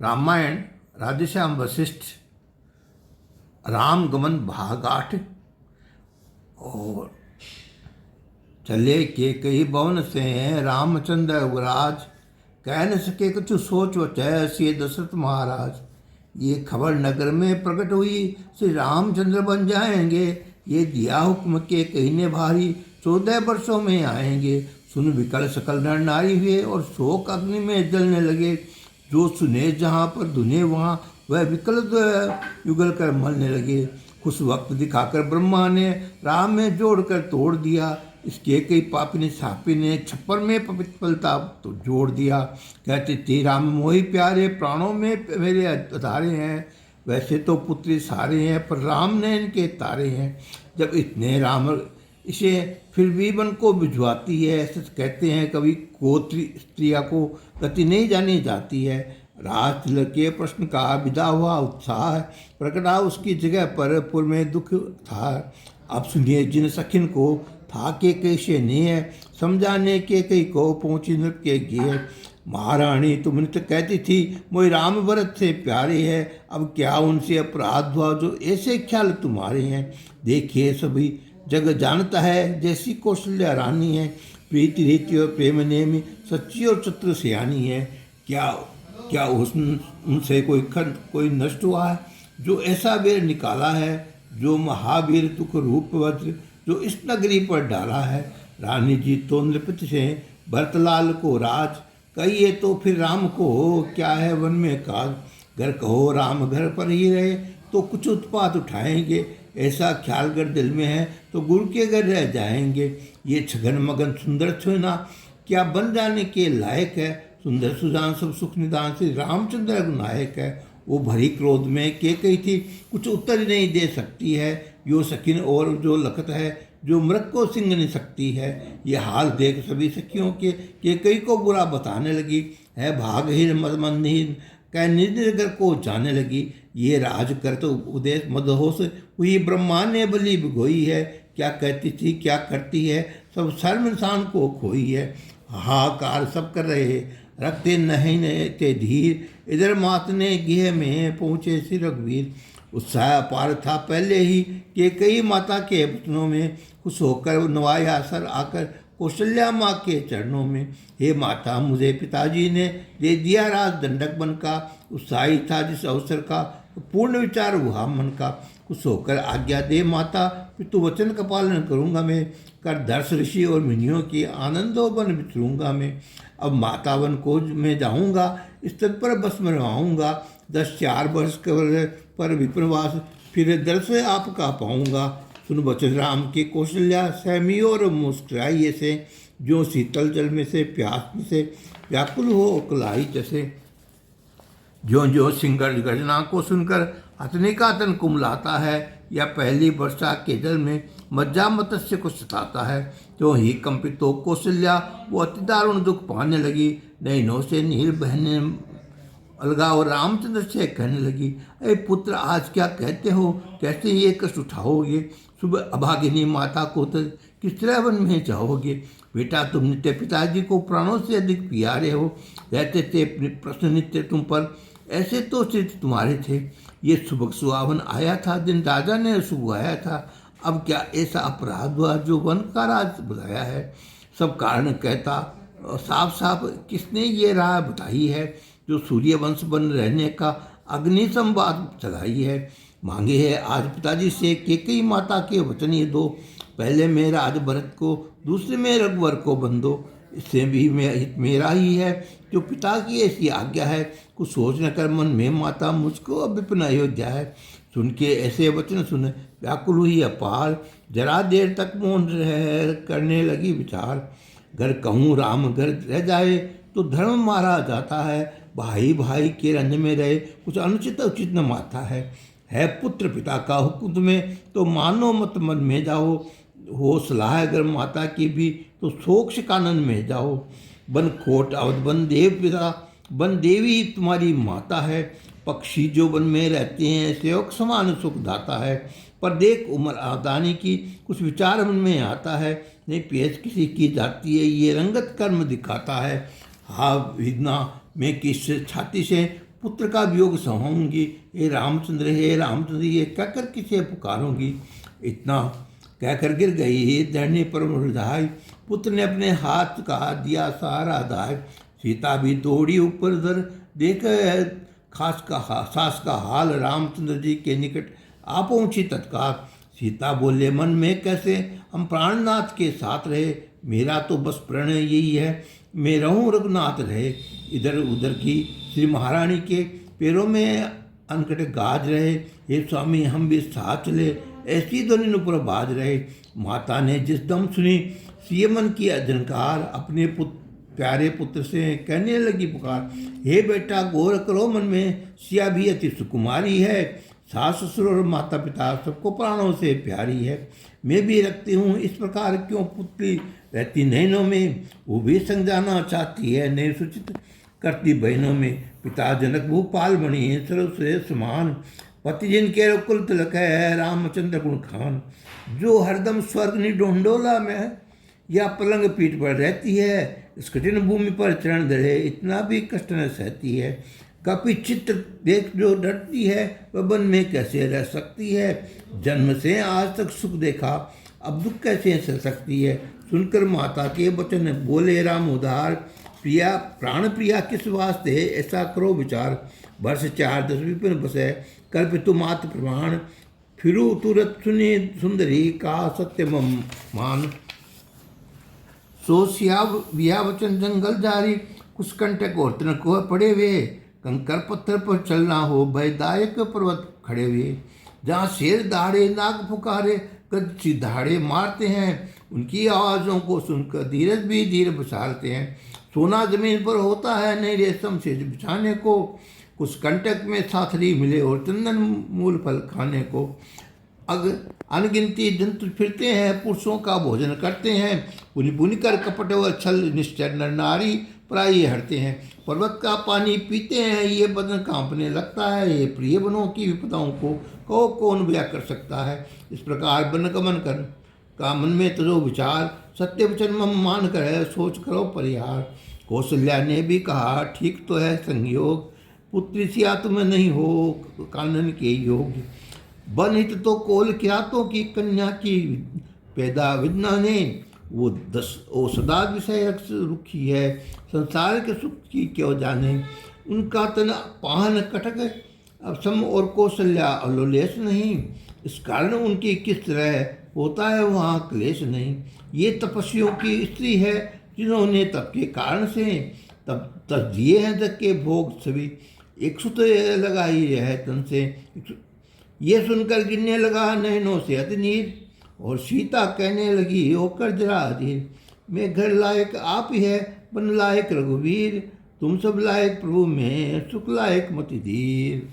रामायण राधेश्याम वशिष्ठ राम गमन भाग 8। और चले के कई भवन से रामचंद्र युवराज, कह न सके कुछ सोच वचै सिय दशरथ महाराज। ये खबर नगर में प्रकट हुई, श्री रामचंद्र बन जाएंगे। ये दिया हुक्म के कहने भारी, 14 वर्षों में आएंगे। सुन विकल सकल नर नारी हुए, और शोक अग्नि में जलने लगे। जो सुने जहाँ पर धुने वहाँ, वह विकल युगल कर मरने लगे। कुछ वक्त दिखाकर ब्रह्मा ने राम में जोड़कर तोड़ दिया। इसके कई पापी ने सापी ने छप्पर में पलता तो जोड़ दिया। कहते थे राम मोहि प्यारे, प्राणों में मेरे अधारे हैं। वैसे तो पुत्री सारे हैं, पर राम ने इनके तारे हैं। जब इतने राम इसे फिर भी मन को भिजवाती है। सच कहते हैं कभी गोत्री स्त्रिया को गति नहीं जानी जाती है। राज तिलक के प्रश्न का विदा हुआ उत्साह, प्रकटा उसकी जगह पर पुर में दुख था। अब सुनिए जिन सखिन को था के कैसे ने, समझाने के कई को पहुँची नृप के गे। महारानी तुम तो कहती थी मोहि राम भरत से प्यारे है, अब क्या उनसे अपराध हुआ जो ऐसे ख्याल तुम्हारे हैं। देखिए सभी जग जानता है जैसी कौशल्या रानी है। प्रीति रीति और प्रेम नेमी सच्ची और चतुर सियानी है। क्या उनसे कोई नष्ट हुआ है जो ऐसा बेर निकाला है। जो महावीर दुख रूप वज्र जो इस नगरी पर डाला है। रानी जी तो नृपति से भरतलाल को राज, कहिए तो फिर राम को क्या है वन में काज। घर कहो राम घर पर ही रहे, तो कुछ उत्पात उठाएंगे। ऐसा ख्याल कर दिल में है तो गुरु के घर रह जाएंगे। ये छगन मगन सुंदर छुना क्या बन जाने के लायक है। सुंदर सुजान सब सुख निदान से रामचंद्र नायक है। वो भरी क्रोध में के कही थी, कुछ उत्तर ही नहीं दे सकती है। यो सखिन और जो लखत है, जो मृग को सिंग नहीं सकती है। ये हाल देख सभी सखियों के कई को बुरा बताने लगी है। भागहीन मदमंदहीन कह निज नगर को जाने लगी। ये राज कर तो उपदेश मदहोश हुई, ब्रह्मा ने बलि भिगोई है। क्या कहती थी क्या करती है, सब शर्म इंसान को खोई है। हाहाकार सब कर रहे रखते नहीं थे धीर, इधर मात ने गेह में पहुँचे श्री रघुवीर। उत्साह अपार था पहले ही कि कई माता के वचनों में, खुश होकर नवाया सर आकर कौशल्या माँ के चरणों में। हे माता मुझे पिताजी ने दे दिया राज दंडक बन का, उत्साही था जिस अवसर का पूर्ण विचार हुआ मन का। खुश होकर आज्ञा दे माता, पितु वचन का पालन करूँगा मैं। कर दर्श ऋषि और मुनियों की आनंदो बन बिचरूँगा मैं। अब माता वन को मैं जाऊँगा, स्तन पर बस मरवाऊँगा। 10-4 वर्ष पर विप्रवास, फिर दर्श आपका पाऊँगा। सुन बचन राम के कौशल्या सहमी और मुस्कुराई ऐसे, जो शीतल जल में से प्यास से व्याकुल हो कलाई जैसे। जो सिंगर गर्जना को सुनकर हथनी का तन कुमलाता है, या पहली वर्षा के जल में मज्जा मत्स्य को सताता है। तो ही कंपित हो कौशल्या वो अति दारुण दुख पाने लगी। नैनों से नील बहने अलगा और रामचंद्र से कहने लगी, अरे पुत्र आज क्या कहते हो, कैसे ये कष्ट उठाओगे। सुबह अभागिनी माता को तो किस तरह वन में जाओगे। बेटा तुम नित्य पिताजी को प्राणों से अधिक प्यारे हो, रहते थे प्रश्न नित्य तुम पर, ऐसे तो सिद्ध तुम्हारे थे। ये सुबह सुहावन आया था दिन राजा ने सुगवाया था। अब क्या ऐसा अपराध हुआ जो वन का राज बुलाया है। सब कारण कहता साफ साफ किसने ये राह बताई है, जो सूर्य वंश बन रहने का अग्नि संवाद चलाई है। मांगे है आज पिताजी से केकई माता के वचन ये दो, पहले में राज भरत को दूसरे में रघुवर को बंदो। इससे भी हित मेरा ही है, जो पिता की ऐसी आज्ञा है। कुछ सोच न कर मन में माता मुझको अब विपिन अयोध्या है। सुन के ऐसे वचन सुन व्याकुल हुई अपार, जरा देर तक मौन रह करने लगी विचार। घर कहूँ राम घर रह जाए तो धर्म मारा जाता है। भाई भाई के रंज में रहे कुछ अनुचित उचित न माता है पुत्र पिता का हुक्म तुम्हें तो मानो मत मन में जाओ। हो सलाह अगर माता की भी तो सोक्ष कानन में जाओ। बन खोट अवध बन देव पिता बन देवी तुम्हारी माता है। पक्षी जो वन में रहते हैं सेवक समान सुख दाता है। पर देख उम्र आदानी की कुछ विचार मन में आता है। नहीं पेश किसी की जाती है ये रंगत कर्म दिखाता है। हाँ विघ्ना में किस छाती से पुत्र का वियोग सहूंगी। हे रामचंद्र ये कहकर किसे पुकारूंगी। इतना कहकर गिर गई धरनी पर मृदाई। पुत्र ने अपने हाथ का दिया सहारा दाय। सीता भी दौड़ी ऊपर दर देख सास का हाल। रामचंद्र जी के निकट आ पहुंची तत्काल। सीता बोले मन में कैसे हम प्राणनाथ के साथ रहे। मेरा तो बस प्रणय यही है मैं रहूं रघुनाथ रहे। इधर उधर की श्री महारानी के पैरों में अनकट गाज रहे। हे स्वामी हम भी साथ चले ऐसी ध्वनि नुपुर बाज रहे। माता ने जिस दम सुनी सिय मन की अधनकार। अपने प्यारे पुत्र से कहने लगी पुकार। हे बेटा गौर करो मन में सिया भी अति सुकुमारी है। सास ससुर और माता पिता सबको प्राणों से प्यारी है। मैं भी रखती हूँ इस प्रकार क्यों पुत्री रहती नैनों में। वो भी संग जाना चाहती है नए सूचित करती बहनों में। पिता जनक भूपाल बनी सर्वश्रेष्ठ समान। पति जिनके रकुल तिलक है रामचंद्र गुण खान। जो हरदम स्वर्ग निडोंडोला में या पलंग पीठ पर रहती है। इस कठिन भूमि पर चरण धरे इतना भी कष्ट न सहती है। कपि चित्र देख जो डरती है वह वन में कैसे रह सकती है। जन्म से आज तक सुख देखा अब दुख कैसे सह सकती है। सुनकर माता के वचन बोले राम उधार। प्रिया प्राण प्रिया किस वास्ते ऐसा करो विचार। वर्ष 4 10 विपिन बसे कल्पितु मात प्रमाण। फिरू तुरत सुनी सुंदरी का सत्य मान। सो सिया विया वचन जंगल जारी। कुछ कंटक और तनक पड़े हुए। कंकर पत्थर पर चलना हो भयदायक पर्वत खड़े हुए। जहाँ शेर दहाड़े नाग पुकारे गज दहाड़े मारते हैं। उनकी आवाज़ों को सुनकर धीरज भी धीरे बसालते हैं। सोना जमीन पर होता है नहीं रेशम से बिछाने को। कुछ कंटक में साथरी मिले और चंदन मूल फल खाने को। अनगिनती जंतु फिरते हैं पुरुषों का भोजन करते हैं। पुनि पुनि कर कपट व छल निश्चर नर नारी पराई हटते हैं। पर्वत का पानी पीते हैं ये बदन कांपने लगता है। ये प्रिय बनों की विपदाओं को कौन बया कर सकता है। इस प्रकार वन गमन कर का मन में तजो विचार। सत्य वचन मम मान कर है सोच करो परिहार। कौशल्या ने भी कहा ठीक तो है संयोग। पुत्री सिया तुम नहीं हो कानन के योग। वन हित तो कोल ख्यातों की कन्या की पैदा विद्ना ने। वो सदा विषय रुखी है संसार के सुख की क्यों जाने। उनका तन पाहन कटक अब सम और कौशल्या अलोलेश नहीं। इस कारण उनकी किस तरह होता है वहाँ क्लेश नहीं। ये तपस्वियों की स्त्री है जिन्होंने तप के कारण से तब दिए हैं तक के भोग सभी। एक सुत लगाई है तन से। ये सुनकर गिरने लगा नैनों से अतिनीर। और सीता कहने लगी होकर जरा अधीर। मैं घर लायक आप ही है बन लायक रघुवीर। तुम सब लायक प्रभु में सुख लायक मति धीर।